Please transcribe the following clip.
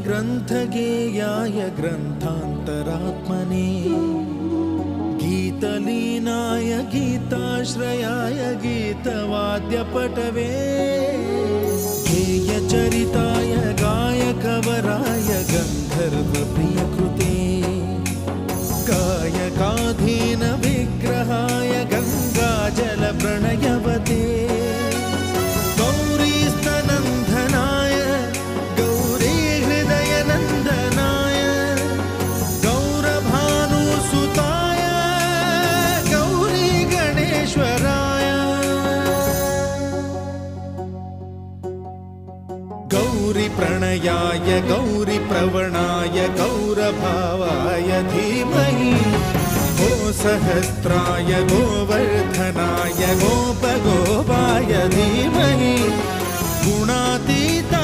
ग्रन्थगेयाय ग्रन्थान्तरात्मने गीतलीनाय गीताश्रयाय गीतवाद्यपटवे गेयचरिताय गायकवराय गन्धर्वप्रियकृते गायकाधीन विग्रहाय गङ्गाजलप्रणयवते गौरीस्तनन्दनाय गौरीहृदयनन्दनाय गौरभानुसुताय गौरीगणेश्वराय गौरीप्रणयाय गौरीप्रवणाय गौरभावाय धीमहि गोसहस्राय गोवर्धनाय गोपगोपाय धीमहि गुणातीताय